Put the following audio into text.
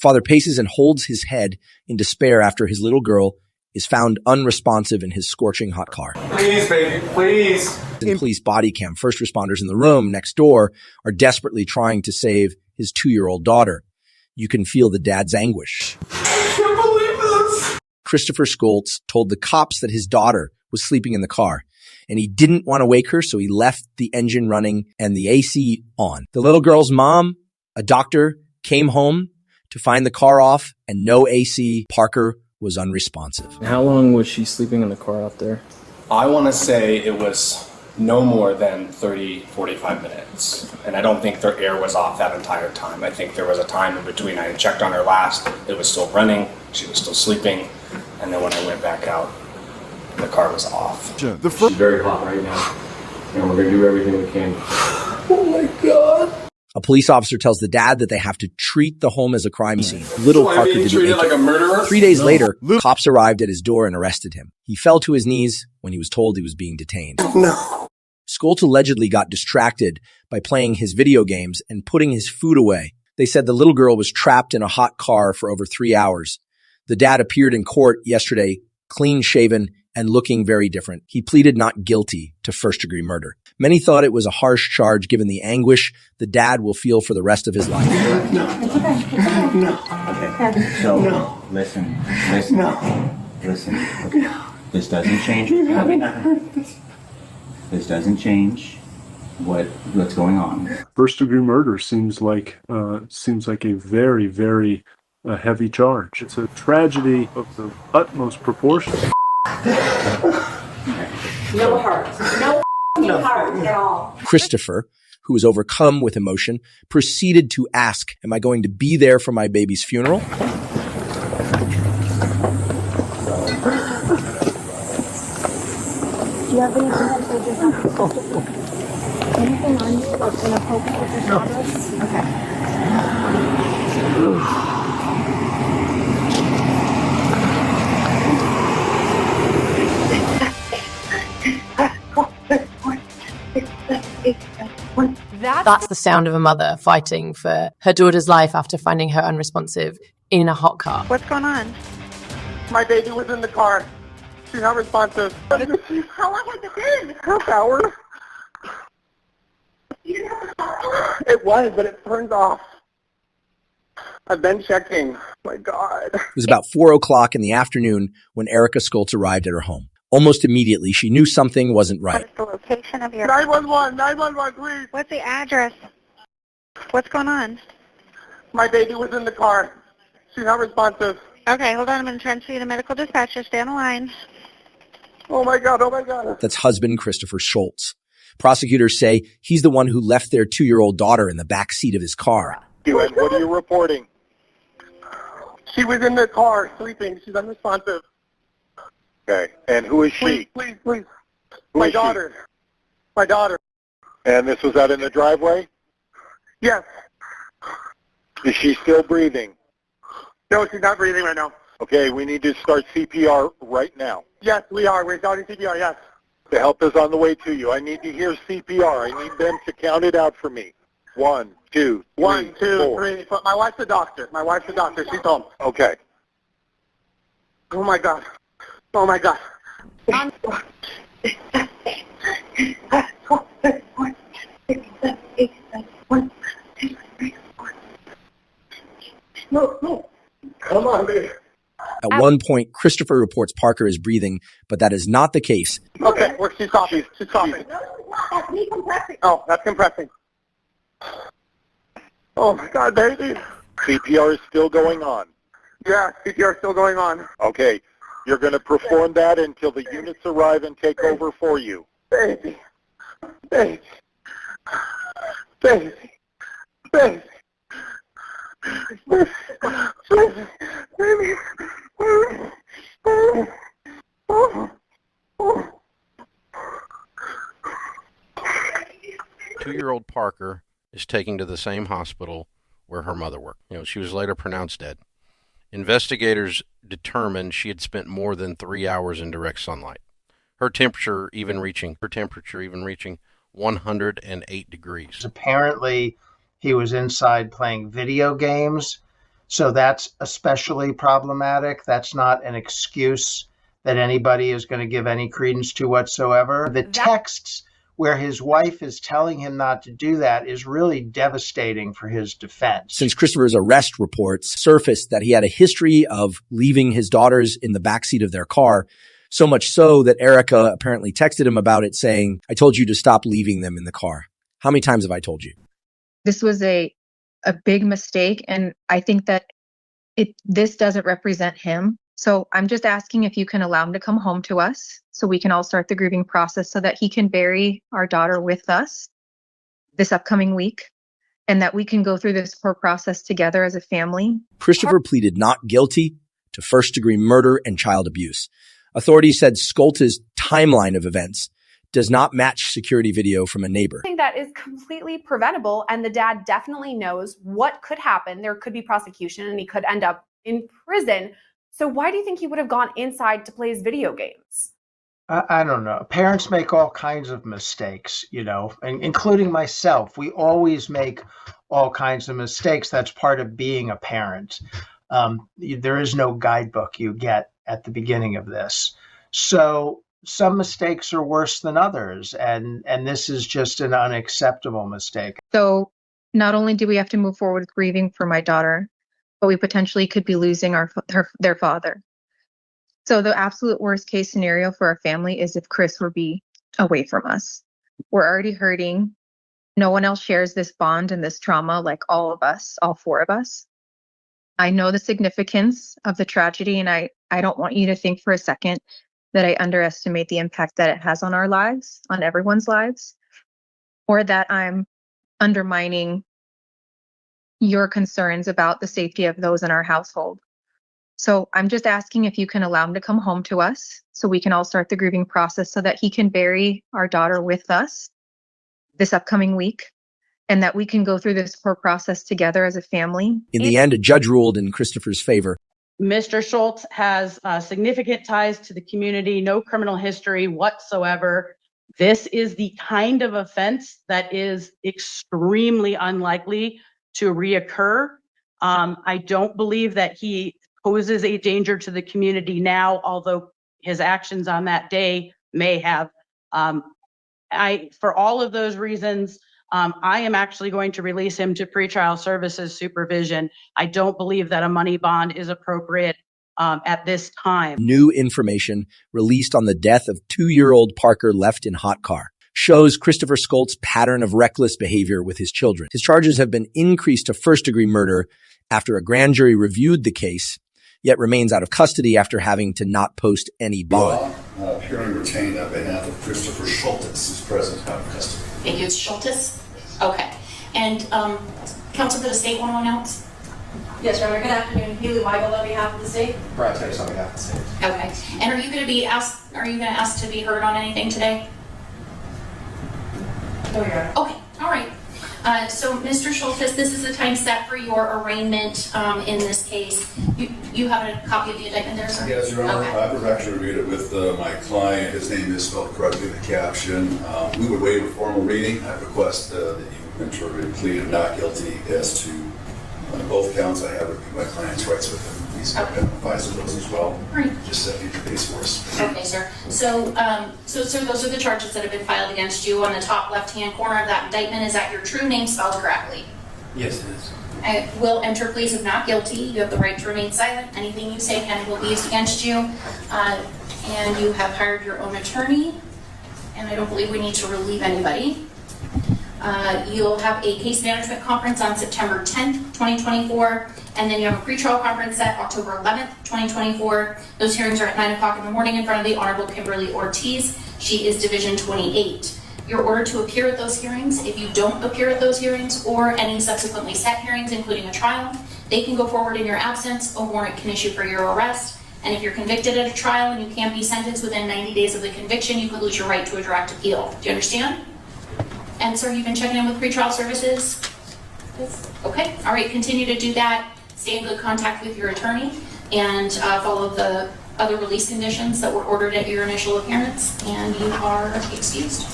Father paces and holds his head in despair after his little girl is found unresponsive in his scorching hot car. Please, baby, please. In police body cam, first responders in the room next door are desperately trying to save his 2-year-old daughter. You can feel the dad's anguish. I can't believe this. Christopher Schultz told the cops that his daughter was sleeping in the car, and he didn't want to wake her, so he left the engine running and the AC on. The little girl's mom, a doctor, came home to find the car off and no AC. Parker was unresponsive. How long was she sleeping in the car out there? I want to say it was no more than 30, 45 minutes. And I don't think their air was off that entire time. I think there was a time in between. I had checked on her last. It was still running. She was still sleeping. And then when I went back out, the car was off. She's very hot right now. And we're going to do everything we can. Oh my God. A police officer tells the dad that they have to treat the home as a crime scene. Little Parker didn't make it. Like a murderer? 3 days later, cops arrived at his door and arrested him. He fell to his knees when he was told he was being detained. No. Schultz allegedly got distracted by playing his video games and putting his food away. They said the little girl was trapped in a hot car for over 3 hours. The dad appeared in court yesterday, clean-shaven and looking very different. He pleaded not guilty to first-degree murder. Many thought it was a harsh charge given the anguish the dad will feel for the rest of his life. No. Okay. So, listen. No. Listen. No. This doesn't change. You haven't heard this. This doesn't change what's going on. First-degree murder seems like a very, very heavy charge. It's a tragedy of the utmost proportions. No heart. No heart at all. Christopher, who was overcome with emotion, proceeded to ask, "Am I going to be there for my baby's funeral?" Do you have anything that says you're not anything on you that's going to poke with your shadows? Okay. That's the sound of a mother fighting for her daughter's life after finding her unresponsive in a hot car. What's going on? My baby was in the car. She's not responsive. How long has it been? Half hour. It was, but it turned off. I've been checking. Oh my God. It was about 4 o'clock in the afternoon when Erica Schultz arrived at her home. Almost immediately, she knew something wasn't right. What's the location of your... 911, please. What's the address? What's going on? My baby was in the car. She's not responsive. Okay, hold on. I'm going to transfer you to medical dispatcher. Stay on the line. Oh my God. That's husband Christopher Schultz. Prosecutors say he's the one who left their 2-year-old daughter in the back seat of his car. What are you reporting? She was in the car sleeping. She's unresponsive. Okay. And who is she? Please. My daughter. My daughter. And this was out in the driveway? Yes. Is she still breathing? No, she's not breathing right now. Okay, we need to start CPR right now. Yes, we are. We're starting CPR, yes. The help is on the way to you. I need to hear CPR. I need them to count it out for me. 1, 2, 3, 1, 2, 4. 3. But my wife's a doctor. She's home. Okay. Oh my God. No. Come on, baby. At one point, Christopher reports Parker is breathing, but that is not the case. Okay, she's coughing. She's coughing. That's me compressing. Oh, that's compressing. Oh my God, baby. CPR is still going on. Yeah, CPR is still going on. Okay. You're going to perform that until the units arrive and take over for you. Baby. Two-year-old Parker is taken to the same hospital where her mother worked. She was later pronounced dead. Investigators determined she had spent more than 3 hours in direct sunlight. Her temperature even reaching 108 degrees. Apparently, he was inside playing video games So that's especially problematic. That's not an excuse that anybody is going to give any credence to whatsoever. The texts where his wife is telling him not to do that is really devastating for his defense. Since Christopher's arrest reports surfaced that he had a history of leaving his daughters in the backseat of their car, so much so that Erica apparently texted him about it saying, "I told you to stop leaving them in the car." How many times have I told you? This was a big mistake, and I think that this doesn't represent him. So I'm just asking if you can allow him to come home to us so we can all start the grieving process so that he can bury our daughter with us this upcoming week, and that we can go through this whole process together as a family. Christopher pleaded not guilty to first-degree murder and child abuse. Authorities said Skolta's timeline of events does not match security video from a neighbor. I think that is completely preventable, and the dad definitely knows what could happen. There could be prosecution, and he could end up in prison. So why do you think he would have gone inside to play his video games? I don't know. Parents make all kinds of mistakes, including myself. We always make all kinds of mistakes. That's part of being a parent. There is no guidebook you get at the beginning of this. So some mistakes are worse than others, and this is just an unacceptable mistake. So not only do we have to move forward with grieving for my daughter, but we potentially could be losing their father. So the absolute worst case scenario for our family is if Chris would be away from us. We're already hurting. No one else shares this bond and this trauma like all of us, all four of us. I know the significance of the tragedy, and I don't want you to think for a second that I underestimate the impact that it has on our lives, on everyone's lives, or that I'm undermining your concerns about the safety of those in our household. So I'm just asking if you can allow him to come home to us so we can all start the grieving process so that he can bury our daughter with us this upcoming week, and that we can go through this whole process together as a family. In the end, a judge ruled in Christopher's favor. Mr. Schultz has significant ties to the community, no criminal history whatsoever. This is the kind of offense that is extremely unlikely to reoccur. I don't believe that he poses a danger to the community now, although his actions on that day may have. For all of those reasons, I am actually going to release him to pretrial services supervision. I don't believe that a money bond is appropriate at this time. New information released on the death of 2-year-old Parker left in hot car shows Christopher Skolt's pattern of reckless behavior with his children. His charges have been increased to first-degree murder after a grand jury reviewed the case, yet remains out of custody after having to not post any bond. Hearing retained on behalf of Christopher Schultz, who's present out of custody. Thank you. It's Schultz? Okay. And counsel for the state want to announce? Yes, Your Honor. Good afternoon. Haley Weigel on behalf of the state. Brad Tice on behalf of the state. Okay. And are you going to be asked? Are you going to ask to be heard on anything today? No, Your Honor. Okay. All right. So, Mr. Schultz, this is the time set for your arraignment in this case. You have a copy of the indictment there, sir? Yes, Your Honor. Okay. I've actually reviewed it with my client. His name is spelled correctly in the caption. We would waive a formal reading. I request that you enter a plea of not guilty as to both counts. I have reviewed my client's rights with him. He's advised of those as well. Right. Just set future case for us. Okay, sir. So, sir, those are the charges that have been filed against you. On the top left-hand corner of that indictment, is that your true name spelled correctly? Yes, it is. I will enter pleas of not guilty. You have the right to remain silent. Anything you say can and will be used against you. And you have hired your own attorney. And I don't believe we need to relieve anybody. You'll have a case management conference on September 10th, 2024. And then you have a pretrial conference set October 11th, 2024. Those hearings are at 9 o'clock in the morning in front of the Honorable Kimberly Ortiz. She is Division 28. You're ordered to appear at those hearings. If you don't appear at those hearings or any subsequently set hearings, including a trial, they can go forward in your absence. A warrant can issue for your arrest. And if you're convicted at a trial and you can't be sentenced within 90 days of the conviction, you could lose your right to a direct appeal. Do you understand? And sir, you've been checking in with pretrial services? Yes. Okay. All right. Continue to do that. Stay in good contact with your attorney and follow the other release conditions that were ordered at your initial appearance. And you are excused.